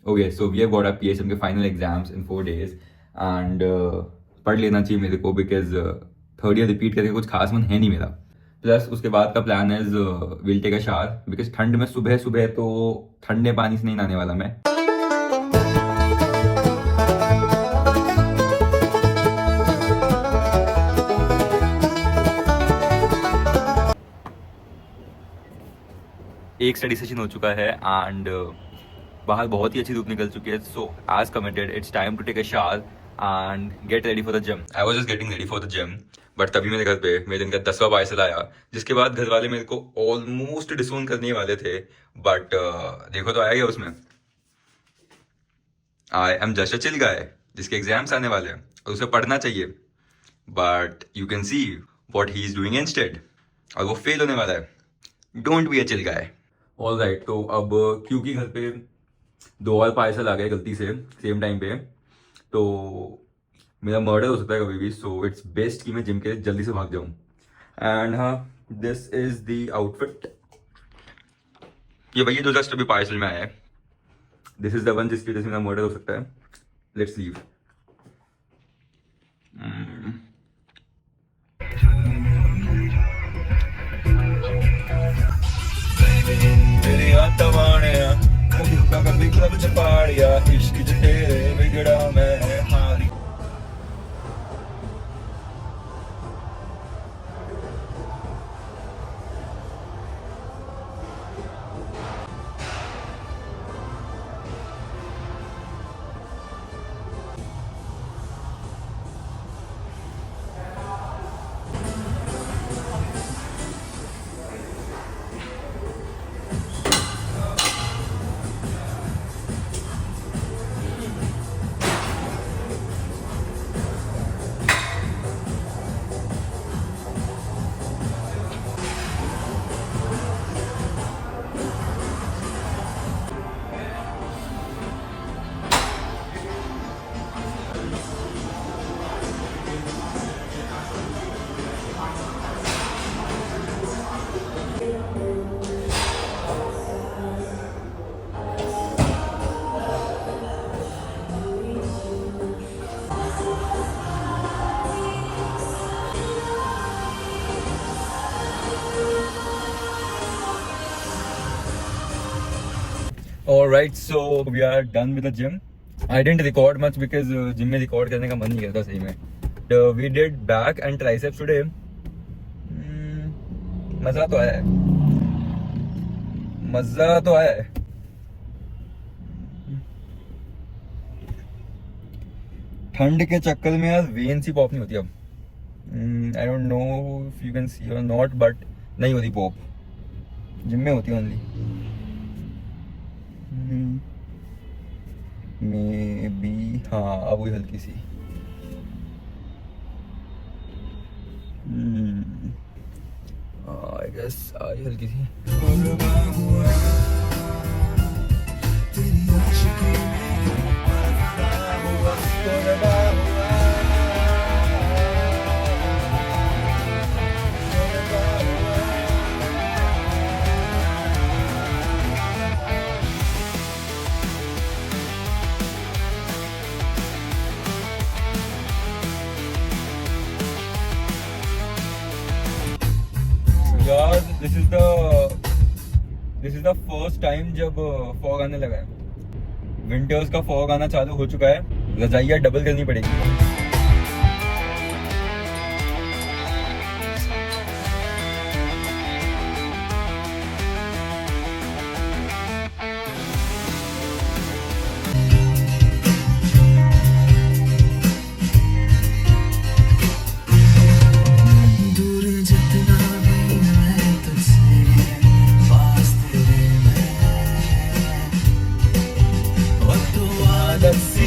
Okay so we have got our PSM के final exams in 4 days and पढ़ लेना चाहिए मेरे को बिकॉज थर्ड ईयर रिपीट करके कुछ खास मन है नहीं मेरा। प्लस उसके बाद का plan is will take a shower because ठंड में सुबह सुबह तो ठंडे पानी से नहीं नहाने वाला मैं। एक स्टडी सेशन हो चुका है एंड बाहर बहुत ही अच्छी धूप निकल चुकी है। So as committed it's time to take a shower and get ready for the gym. I was just getting ready for the gym but तभी मेरे घर पे मेरे दिन का 10वां पार्सल आया, जिसके बाद घर वाले मेरे को ऑलमोस्ट डिसोन करने ही वाले थे। बट देखो तो आया गया उसमें। I am just a chill guy जिसके एग्जाम्स आने वाले हैं और उसे पढ़ना चाहिए, but you can see what he is doing instead, और वो फेल होने वाला है। Don't be a chill guy. All right, तो अब क्योंकि घर पे 2 और पार्सल आ गए गलती से सेम टाइम पे, तो मेरा मर्डर हो सकता है कभी भी। सो इट्स बेस्ट कि मैं जिम के लिए जल्दी से भाग जाऊं। एंड हाँ, दिस इज द आउटफिट। ये भैया जो जस्ट अभी पार्सल में आया है, दिस इज द वन जिसकी वजह से मेरा मर्डर हो सकता है। Let's leave. तेरी आत्मा वाणिया कभी क्लब च पाड़िया इश्क च तेरे बिगड़ा मैं हारी। Alright, so we are done with the gym. I didn't record much because gym में रिकॉर्ड करने का मन नहीं करता सही में। We did back and triceps today. मजा तो आया है, मजा तो आया है। ठंड के चक्कर में यार वेन सी पॉप नहीं होती अब। I don't know if you can see और नॉट, बट नहीं होती पॉप, जिम में होती ओनली। मे बी हाँ, अब हुई हल्की सी। आई गेस आई हल्की सी। यार this is the first time जब फॉग आने लगा है। विंटर्स का फॉग आना चालू हो चुका है। रजाइयाँ डबल करनी पड़ेगी।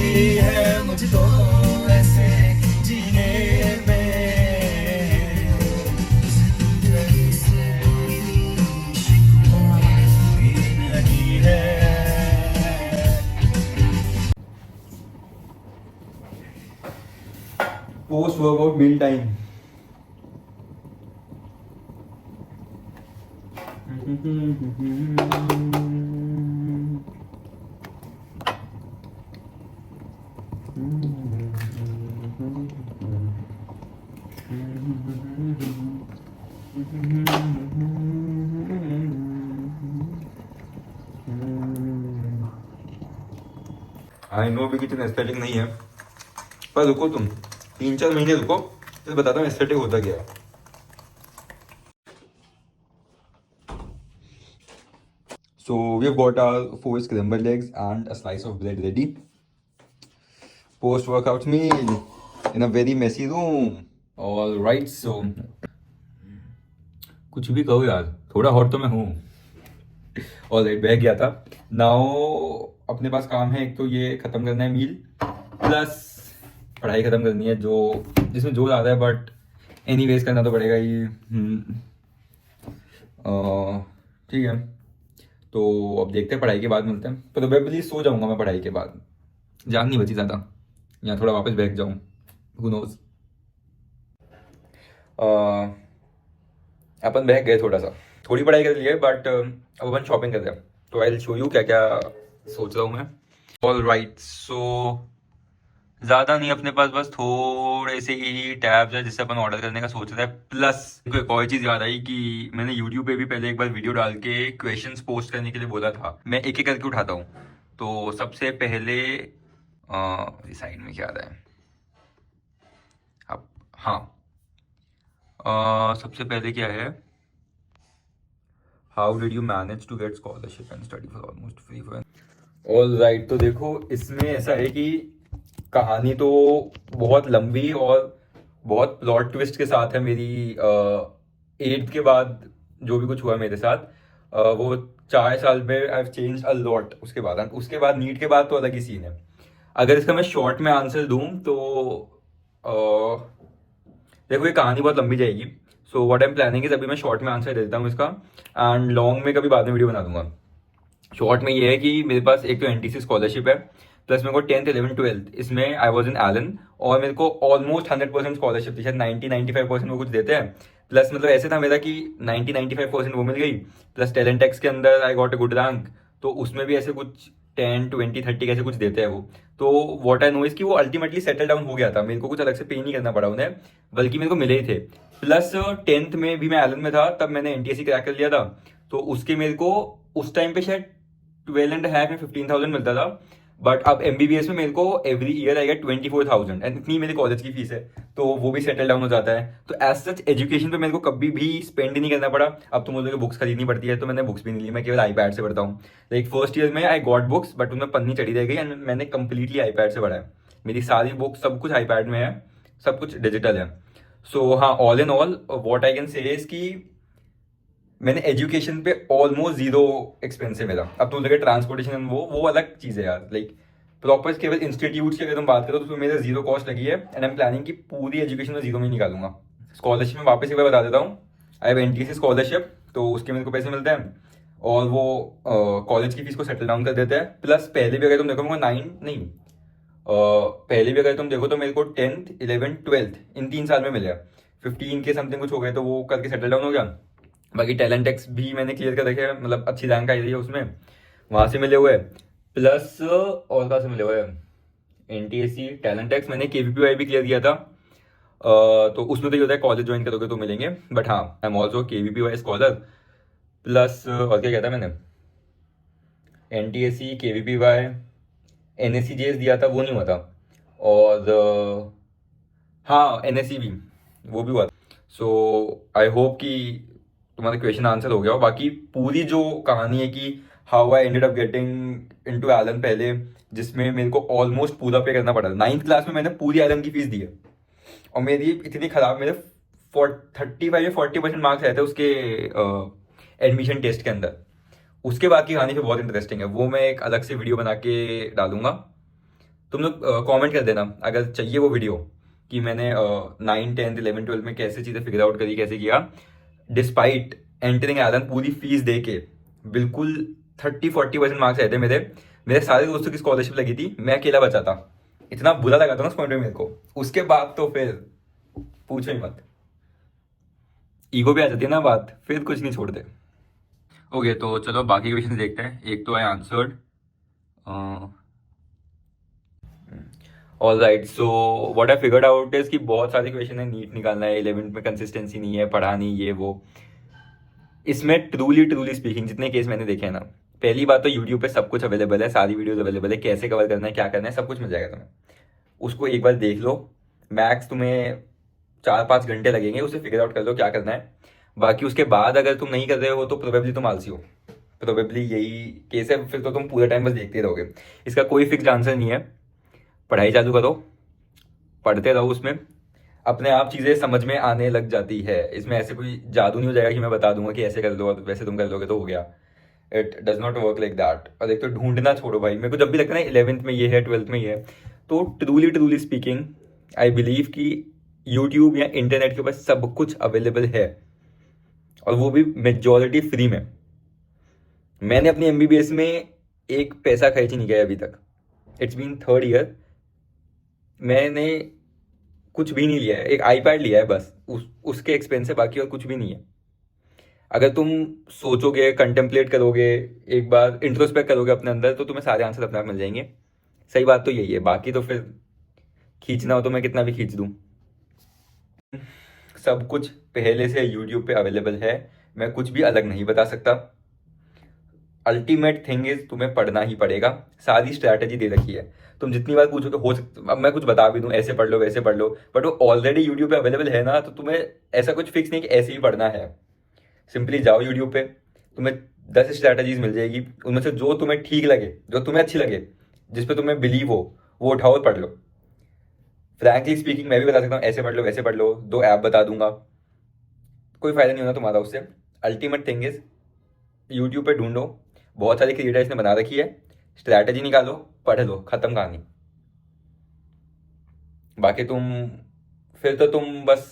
है मुझको ऐसे जीने में, जिंदगी से कोई शिकवा भी नहीं है। Post workout meal time. I know भी कितना एस्थेटिक नहीं है, पर रुको तुम 3-4 महीने रुको, फिर बताता हूँ एस्थेटिक होता क्या है। So we've got our 4 scrambled eggs and a slice of bread ready. Post workout meal in a very messy room. All right, so कुछ भी कहो यार, थोड़ा हॉट तो मैं हूँ। ऑल राइट, बह गया था। नाउ अपने पास काम है, एक तो ये खत्म करना है मील, प्लस पढ़ाई खत्म करनी है, जो जिसमें जोर आता है, बट एनीवेज करना तो पड़ेगा ही। ठीक है, तो अब देखते हैं, पढ़ाई के बाद मिलते हैं। प्रोबेबली सो जाऊंगा मैं पढ़ाई के बाद, जान नहीं बची ज़्यादा, या थोड़ा वापस बैठ जाऊँ, हु नोज। अपन बैठ गए, थोड़ा सा थोड़ी पढ़ाई कर ली है, बट अब अपन शॉपिंग कर रहे हैं, तो आई विल शो यू क्या क्या सोच रहा हूँ मैं। ऑल राइट, सो ज़्यादा नहीं अपने पास, बस थोड़े से ही टैब्स है जिससे अपन ऑर्डर करने का सोच रहे हैं। प्लस एक और चीज़ याद आई कि मैंने यूट्यूब पे भी पहले एक बार वीडियो डाल के क्वेश्चंस पोस्ट करने के लिए बोला था। मैं एक एक करके उठाता हूँ। तो सबसे पहले साइड में क्या आ रहा है अब, हाँ, सबसे पहले क्या है, how did you manage to get scholarship and study for almost free for. All right, तो देखो इसमें ऐसा है कि कहानी तो बहुत लंबी और बहुत प्लॉट ट्विस्ट के साथ है मेरी। 8th के बाद जो भी कुछ हुआ मेरे साथ, वो 4 साल में I have change a lot. उसके बाद नीट के बाद तो अलग ही सीन है। अगर इसका मैं शॉर्ट में आंसर दूं तो देखो ये कहानी बहुत लंबी जाएगी। So what I am planning is, अभी मैं शॉर्ट में आंसर दे देता हूँ इसका, एंड लॉन्ग में कभी बाद में वीडियो बना दूंगा। शॉर्ट में ये है कि मेरे पास एक तो एनटीसी स्कॉलरशिप है, प्लस मेरे को 10th 11th 12th इसमें आई वॉज इन एलन, और मेरे को ऑलमोस्ट 100% स्कॉलरशिप थी, शायद 90-95% वो कुछ देते हैं। प्लस मतलब ऐसे था मेरा कि 90-95% वो मिल गई, प्लस टैलेंट टेक्स के अंदर I got a good rank, तो उसमें भी ऐसे कुछ 10-20-30 कैसे कुछ देते हैं वो। तो वॉट आई नो इज कि वो अल्टीमेटली सेटल डाउन हो गया था, मेरे को कुछ अलग से पे नहीं करना पड़ा उन्हें, बल्कि मेरे को मिले ही थे। प्लस 10th में भी मैं एलन में था, तब मैंने एनटीएससी क्रैक कर लिया था, तो उसके मेरे को उस टाइम पे शायद 12.5 में 15,000 मिलता था। बट अब एमबीबीएस में मेरे को एवरी ईयर आएगा 24,000, एंड इतनी मेरी कॉलेज की फीस है, तो वो भी सेटल डाउन हो जाता है। तो एज सच एजुकेशन पे मेरे को कभी भी स्पेंड नहीं करना पड़ा। अब तो मुझे बुक्स खरीदनी पड़ती है, तो मैंने बुक्स भी नहीं ली, मैं केवल आईपैड से पढ़ता हूँ। लाइक फर्स्ट ईयर में आई गॉट बुक्स, बट उनमें पन्नी चढ़ी रह गई, एंड मैंने कंप्लीटली आईपैड से पढ़ा है। मेरी सारी बुक्स सब कुछ आईपैड में है, सब कुछ डिजिटल है। सो हाँ, all in all what I can say is कि मैंने एजुकेशन पे ऑलमोस्ट जीरो एक्सपेंस है मेरा। अब तो लगे ट्रांसपोर्टेशन वो अलग चीज़ है यार। लाइक प्रॉपर केवल इंस्टीट्यूट की अगर तुम बात करो तो उसमें मेरा जीरो कॉस्ट लगी है, एंड आई एम प्लानिंग कि पूरी एजुकेशन में जीरो में निकालूंगा। स्कॉलरशिप में वापस एक बार बता देता हूँ, आई हैव एनटीसी स्कॉलरशिप, तो उसके मेरे को पैसे मिलते हैं, और वो कॉलेज की फीस को सेटल डाउन कर देते हैं। प्लस पहले भी अगर तुम देखो मेरे को 9 नहीं, पहले भी अगर तुम देखो तो मेरे को 10th 11th 12th इन 3 साल में मिले, 15 के समथिंग कुछ हो गए, तो वो करके सेटल डाउन हो गया। बाकी टैलेंट टेक्स भी मैंने क्लियर कर रखे हैं, मतलब अच्छी रैंक आई रही है उसमें, वहाँ से मिले हुए। प्लस और कहाँ से मिले हुए, एनटीएससी टैलेंट टेक्स, मैंने केवीपीवाई भी क्लियर किया था। तो उसमें तो ये होता है कॉलेज ज्वाइन करोगे तो मिलेंगे, बट हाँ I am also KVPY scholar. Plus और क्या कहता मैंने, एनटीएससी केवीपीवाई एनएससीजेएस दिया था, वो नहीं हुआ था, और हाँ एनएससी भी, वो भी हुआ। सो आई होप कि तुम्हारा क्वेश्चन आंसर हो गया हो। बाकी पूरी जो कहानी है कि how I ended up getting into Allen पहले, जिसमें मेरे को ऑलमोस्ट पूरा पे करना पड़ा। 9th क्लास में मैंने पूरी एलन की फीस दी है, और मेरी इतनी खराब, मेरे 35 या 40% मार्क्स आए थे उसके एडमिशन टेस्ट के अंदर। उसके बाद की कहानी फिर बहुत इंटरेस्टिंग है, वो मैं एक अलग से वीडियो बना के डालूंगा। तुम लोग कमेंट कर देना अगर चाहिए वो वीडियो, कि मैंने 9 10 11 12 में कैसे चीज़ें फिगर आउट करी, कैसे किया डिस्पाइट एंटरिंग एलन पूरी फीस दे के। बिल्कुल 30-40% मार्क्स आए थे मेरे। मेरे सारे दोस्तों की स्कॉलरशिप लगी थी, मैं अकेला बचा था। इतना बुरा लगा था ना उस पॉइंट में मेरे को। उसके बाद तो फिर पूछो ही मत, ईगो भी आ जाती है ना बात, फिर कुछ नहीं छोड़ते। ओके, तो चलो बाकी क्वेश्चन देखते हैं। एक तो I answered, all right, so what I figured out is कि बहुत सारे क्वेश्चन है, नीट निकालना है, 11th में कंसिस्टेंसी नहीं है, पढ़ा नहीं, ये वो। इसमें ट्रूली ट्रूली स्पीकिंग जितने केस मैंने देखे हैं ना, पहली बात तो यूट्यूब पे सब कुछ अवेलेबल है, सारी वीडियोस अवेलेबल है, कैसे कवर करना है, क्या करना है, सब कुछ मिल जाएगा तुम्हें। उसको एक बार देख लो, मैक्स तुम्हें 4-5 घंटे लगेंगे, उसे फिगर आउट कर लो क्या करना है। बाकी उसके बाद अगर तुम नहीं कर रहे हो तो प्रोबेबली तुम आलसी हो, प्रोबेबली यही केस है, फिर तो तुम पूरे टाइम बस देखते रहोगे। इसका कोई फिक्स आंसर नहीं है, पढ़ाई चालू करो, पढ़ते रहो, उसमें अपने आप चीज़ें समझ में आने लग जाती है। इसमें ऐसे कोई जादू नहीं हो जाएगा कि मैं बता दूंगा कि ऐसे कर लो और वैसे तुम कर लोगे तो हो गया। It does not work like that. और एक तो ढूंढना छोड़ो भाई, मेरे को जब भी लगता है ना 11th में ये है, 12th में ये है, तो truly truly speaking I believe कि यूट्यूब या इंटरनेट के ऊपर सब कुछ अवेलेबल है, और वो भी मेजॉरिटी फ्री में। मैंने अपनी MBBS में एक पैसा खर्च ही नहीं किया अभी तक। इट्स बीन 3rd ईयर, मैंने कुछ भी नहीं लिया है, एक आईपैड लिया है बस, उसके एक्सपेंस है, बाकी और कुछ भी नहीं है। अगर तुम सोचोगे, कंटेम्पलेट करोगे, एक बार इंट्रोस्पेक्ट करोगे अपने अंदर, तो तुम्हें सारे आंसर अपने आप मिल जाएंगे। सही बात तो यही है, बाकी तो फिर खींचना हो तो मैं कितना भी खींच दूं। सब कुछ पहले से यूट्यूब पे अवेलेबल है, मैं कुछ भी अलग नहीं बता सकता। अल्टीमेट थिंग इज तुम्हें पढ़ना ही पड़ेगा, सारी स्ट्रैटेजी दे रखी है। तुम जितनी बार पूछोगे, हो सकता अब मैं कुछ बता भी दूं, ऐसे पढ़ लो वैसे पढ़ लो, बट वो ऑलरेडी यूट्यूब पे अवेलेबल है ना, तो तुम्हें ऐसा कुछ फिक्स नहीं कि ऐसे ही पढ़ना है। सिंपली जाओ यूट्यूब पे, तुम्हें 10 स्ट्रैटेजीज मिल जाएगी, उनमें से जो तुम्हें ठीक लगे, जो तुम्हें अच्छी लगे, जिस पे तुम्हें बिलीव हो, वो उठाओ और पढ़ लो। फ्रैंकली स्पीकिंग मैं भी बता सकता हूँ ऐसे पढ़ लो वैसे पढ़ लो, 2 ऐप बता दूंगा, कोई फायदा नहीं होना तुम्हारा उससे। अल्टीमेट थिंग इज यूट्यूब पे ढूंढो, बहुत सारी क्रिएटर्स ने बना रखी है, स्ट्रैटेजी निकालो, पढ़ लो, खत्म कहानी। बाकी तुम फिर तो तुम बस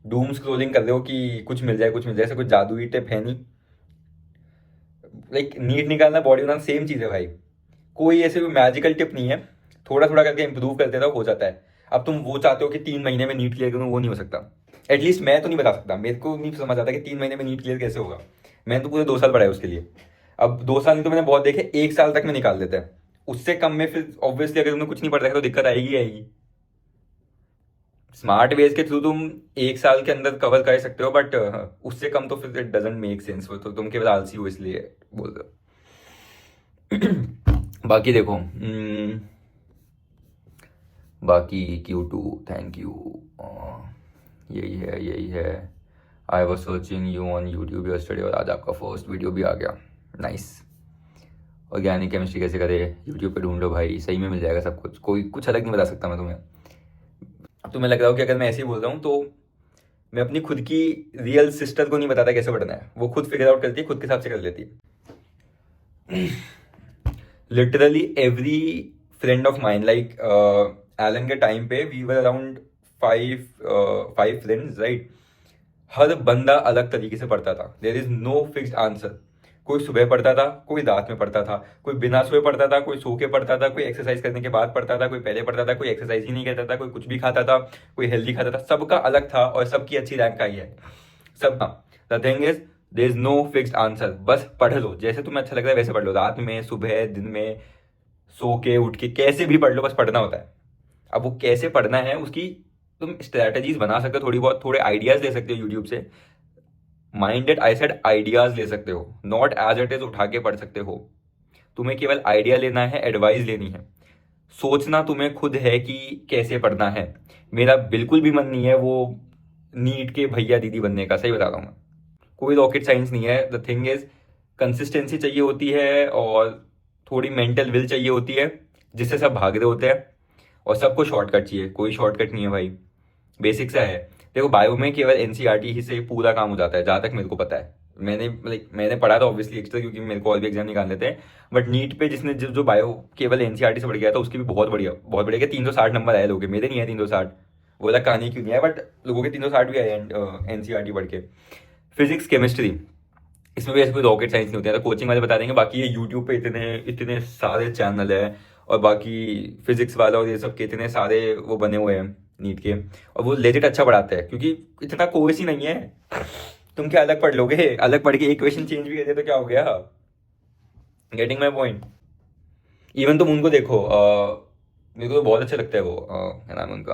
डूम स्क्रोलिंग कर रहे हो कि कुछ मिल जाए कुछ मिल जाए, ऐसा कुछ जादुई टिप है नहीं। लाइक नीट निकालना, बॉडी बनाना, सेम चीज़ है भाई, कोई ऐसे मैजिकल टिप नहीं है। थोड़ा थोड़ा करके इंप्रूव करते रहो, हो जाता है। अब तुम वो चाहते हो कि 3 महीने में नीट क्लियर करूँ, वो नहीं हो सकता। एटलीस्ट मैं तो नहीं बता सकता, मेरे को नहीं समझ आता कि 3 महीने में नीट क्लियर कैसे होगा। मैंने तो पूरे 2 साल पढ़ा है उसके लिए। अब 2 साल नहीं तो मैंने बहुत देखे 1 साल तक में निकाल देते हैं, उससे कम में फिर ऑब्वियसली अगर तुमने कुछ नहीं पढ़ रखा तो दिक्कत आएगी आएगी। स्मार्ट वेज के थ्रू तुम 1 साल के अंदर कवर कर सकते हो, बट उससे कम तो फिर इट डजंट मेक सेंस, वो तो तुम केवल आलसी हो इसलिए बोल रहे हो। बाकी देखो, बाकी Q2 थैंक यू, यही है यही है। I was searching you on YouTube yesterday, और आज आपका फर्स्ट वीडियो भी आ गया, नाइस। ऑर्गेनिक केमिस्ट्री कैसे करे, यूट्यूब पे ढूंढ लो भाई, सही में मिल जाएगा सब कुछ, कोई कुछ अलग नहीं बता सकता मैं तुम्हें। अब तुम्हें लग रहा हो कि अगर मैं ऐसे ही बोल रहा हूँ तो मैं अपनी खुद की रियल सिस्टर को नहीं बताता कैसे पढ़ना है, वो खुद फिगर आउट करती है, खुद के हिसाब से कर लेती है। Literally every friend of mine, like Allen के टाइम पे we were around 5 friends right. हर बंदा अलग तरीके से पढ़ता था, there is no fixed answer. कोई सुबह पढ़ता था, कोई रात में पढ़ता था, कोई बिना सोए पढ़ता था, कोई सो के पढ़ता था, कोई एक्सरसाइज करने के बाद पढ़ता था, कोई पहले पढ़ता था, कोई एक्सरसाइज ही नहीं करता था, कोई कुछ भी खाता था, कोई हेल्दी खाता था, सबका अलग था और सबकी अच्छी रैंक आई है सबका। The thing is there is no fixed answer, बस पढ़ लो, जैसे तुम्हें अच्छा लग रहा है वैसे पढ़ लो, रात में, सुबह, दिन में, सो के उठ के, कैसे भी पढ़ लो, बस पढ़ना होता है। अब वो कैसे पढ़ना है उसकी तुम स्ट्रैटेजीज बना सकते हो, थोड़ी बहुत थोड़े आइडियाज ले सकते हो यूट्यूब से। माइंडेड आई सेड आइडियाज ले सकते हो, नॉट एज इट इज उठा के पढ़ सकते हो। तुम्हें केवल आइडिया लेना है, एडवाइस लेनी है, सोचना तुम्हें खुद है कि कैसे पढ़ना है। मेरा बिल्कुल भी मन नहीं है वो नीट के भैया दीदी बनने का, सही बता रहा हूँ मैं, कोई रॉकेट साइंस नहीं है। द थिंग इज कंसिस्टेंसी चाहिए होती है और थोड़ी मेंटल विल चाहिए होती है, जिससे सब भाग रहे होते हैं, और सबको शॉर्टकट चाहिए, कोई शॉर्टकट नहीं है भाई, बेसिक सा है। देखो बायो में केवल एनसीईआरटी ही से पूरा काम हो जाता है, जहाँ तक मेरे को पता है। मैंने पढ़ा था ऑब्वियसली एक्स्ट्रा, क्योंकि मेरे को और भी एग्जाम निकालने थे। बट नीट पे जिसने जो बायो केवल एनसीईआरटी से पढ़ गया था, उसकी भी बहुत बढ़िया 360 नंबर आए लोगों के, मेरे नहीं है 360, वो अलग कहानी क्यों नहीं है, बट लोगों के 360 भी आए एनसीईआरटी पढ़ के। फिजिक्स केमिस्ट्री, इसमें भी ऐसे कोई रॉकेट साइंस नहीं होती है, तो कोचिंग वाले बता देंगे। बाकी ये यूट्यूब पे इतने इतने सारे चैनल है, और बाकी फिजिक्स वाला और ये सब के इतने सारे वो बने हुए हैं नीट के, और वो लेजिट अच्छा पढ़ाते हैं, क्योंकि इतना कोर्स ही नहीं है। तुम क्या अलग पढ़ लोगे, अलग पढ़ के एक क्वेश्चन चेंज भी कर दिया तो क्या हो गया। Getting my point. इवन तुम उनको देखो, मेरे को तो बहुत अच्छा लगता है वो, क्या नाम है उनका,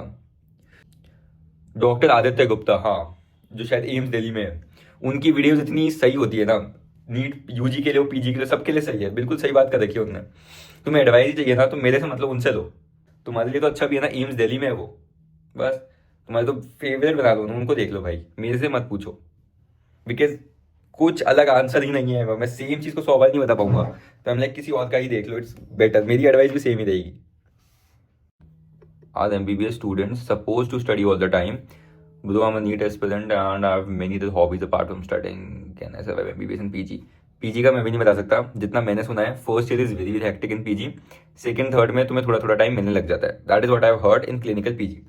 डॉक्टर आदित्य गुप्ता, हाँ, जो शायद एम्स दिल्ली में है। उनकी वीडियोस इतनी सही होती है ना, नीट यूजी के लिए, पीजी के लिए, सबके लिए सही है, बिल्कुल सही बात कर रखी है उन्होंने। तुम्हें एडवाइस चाहिए ना तो मेरे से मतलब उनसे लो, तुम्हारे लिए तो अच्छा भी है ना, एम्स दिल्ली में है वो, बस तुम्हारे तो फेवरेट बना दो, उनको देख लो भाई, मेरे से मत पूछो, बिकॉज कुछ अलग आंसर ही नहीं है, मैं सेम चीज़ को 100 बार नहीं बता पाऊंगा, तो हम लाइक किसी और का ही देख लो, इट्स बेटर, मेरी एडवाइस भी सेम ही रहेगी। Are MBBS students supposed to study all the time? Though I'm a NEET aspirant and I have many other hobbies apart from studying, can I survive MBBS and PG? PG का मैं भी नहीं बता सकता, जितना मैंने सुना है first year is very very hectic in PG, second third में तुम्हें थोड़ा थोड़ा टाइम मिलने लग जाता है, that is what I have heard in clinical PG.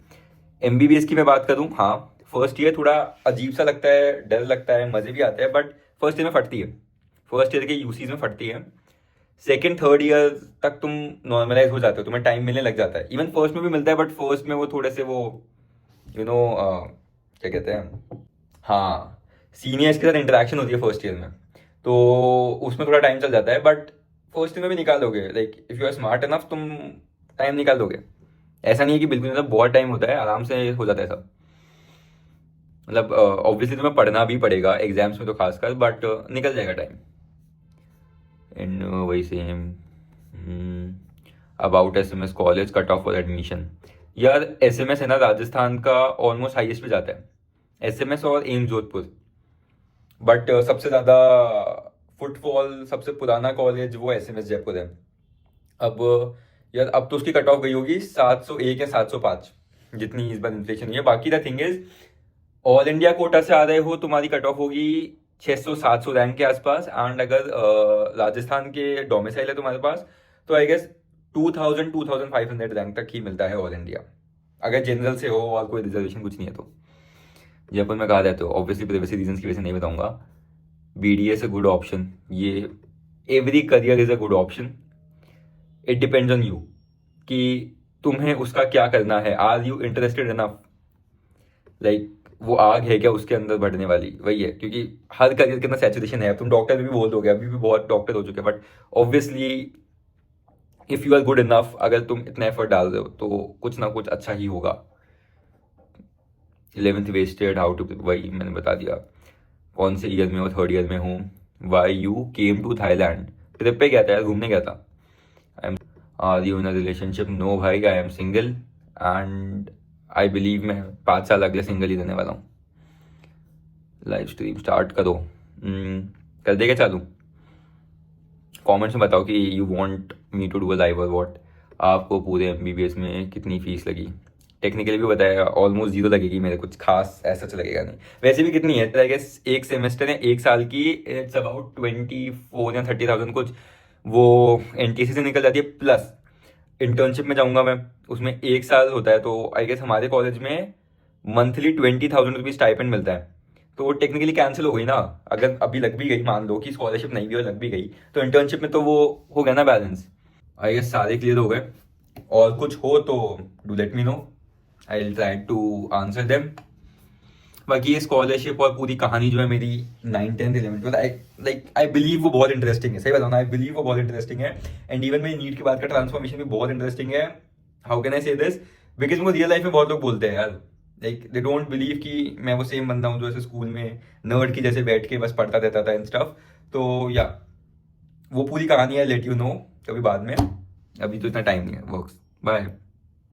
MBBS की मैं बात करूँ, हाँ, फर्स्ट ईयर थोड़ा अजीब सा लगता है, डर लगता है, मजे भी आते हैं, बट फर्स्ट ईयर में फटती है, फर्स्ट ईयर के यूसीज में फटती है। सेकेंड थर्ड ईयर तक तुम नॉर्मलाइज हो जाते हो, तुम्हें टाइम मिलने लग जाता है, इवन फर्स्ट में भी मिलता है, बट फर्स्ट में वो थोड़े से वो यू नो क्या कहते हैं, हाँ, सीनियर्स के साथ इंटरेक्शन होती है फर्स्ट ईयर में, तो उसमें थोड़ा टाइम चल जाता है, बट फर्स्ट ईयर में भी निकाल दोगे, like if you are smart enough तुम टाइम निकाल दोगे, ऐसा नहीं है कि बिल्कुल, मतलब बहुत टाइम होता है, आराम से हो जाता है सब, मतलब ऑब्वियसली तुम्हें पढ़ना भी पड़ेगा एग्जाम्स में तो खासकर, बट निकल जाएगा टाइम। एंड वही same about SMS college cut off for admission, यार SMS है ना राजस्थान का ऑलमोस्ट हाईएस्ट पे जाता है, SMS और एम्स जोधपुर, बट सबसे ज़्यादा फुटफॉल, सबसे पुराना कॉलेज वो SMS जयपुर है। अब यार अब तो उसकी कट ऑफ गई होगी 701 या 705, जितनी इस बार इन्फ्लेशन हुई है, बाकी the thing is all India quota से आ रहे हो, तुम्हारी कट ऑफ होगी 600-700 रैंक के आसपास, एंड अगर राजस्थान के डोमिसाइल है तुम्हारे पास तो आई गेस 2000-2500 रैंक तक ही मिलता है ऑल इंडिया, अगर जनरल से हो और कोई रिजर्वेशन कुछ नहीं है तो। जयपुर में कहा जाता है, ऑब्वियसली प्राइवेसी रीजन की वजह से नहीं बताऊंगा। BDS अ गुड ऑप्शन, ये every career is a good option, it depends on you कि तुम्हें उसका क्या करना है, are you interested enough, like वो आग है क्या उसके अंदर बढ़ने वाली, वही है, क्योंकि हर करियर के अंदर सैचुरेशन है, तुम डॉक्टर में भी बोल दोगे, अभी भी बहुत डॉक्टर हो चुके हैं, but obviously if you are good enough, अगर तुम इतना एफर्ट डाल रहे हो तो कुछ ना कुछ अच्छा ही होगा। 11th वेस्टेड, हाउ टू, वही मैंने बता दिया, कौन से ईयर में हो, थर्ड ईयर में हूँ। Why you came to Thailand, trip पे गया था यार, घूमने गया था। I am, are you in a relationship? No भाई, I am single and I believe मैं 5 साल अगले सिंगल ही रहने वाला हूँ। लाइव स्ट्रीम स्टार्ट करो, कर देगा चालू, कमेंट्स में बताओ कि you want me to do a live और व्हाट। आपको पूरे MBBS में कितनी फीस लगी? टेक्निकली भी बताया, ऑलमोस्ट 0 लगेगी मेरे, कुछ खास ऐसा तो लगेगा नहीं। वैसे भी कितनी है, आई गेस एक सेमेस्टर है 1 साल की, इट्स अबाउट 24 या 30,000 कुछ, वो NTC से निकल जाती है, प्लस इंटर्नशिप में जाऊंगा मैं, उसमें 1 साल होता है, तो आई गेस हमारे कॉलेज में मंथली 20,000 रुपीज स्टाइपेंड मिलता है, तो टेक्निकली कैंसिल हो गई ना, अगर अभी लग भी गई, मान लो कि स्कॉलरशिप नहीं भी और लग भी गई, तो इंटर्नशिप में तो वो हो गया ना बैलेंस। आई गेस सारे क्लियर हो गए, और कुछ हो तो do let me know, I will try to answer them. बाकी ये स्कॉलरशिप और पूरी कहानी जो है मेरी 9th 10th 11th में, लाइक आई बिलीव वो बहुत इंटरेस्टिंग है, सही बताऊँ ना, आई बिलीव वो बहुत इंटरेस्टिंग है, एंड इवन मेरी नीट के बाद का ट्रांसफॉर्मेशन भी बहुत इंटरेस्टिंग है। हाउ कैन आई से दिस, बिकॉज मुझे रियल लाइफ में बहुत लोग बोलते हैं यार, लाइक दे डोंट बिलीव कि मैं वो सेम बंदा हूँ जो ऐसे स्कूल में नर्ड की जैसे बैठ के बस पढ़ता रहता था एंड स्टफ, तो या वो पूरी कहानी है, लेट यू नो कभी बाद में, अभी तो इतना टाइम नहीं है। Works, bye.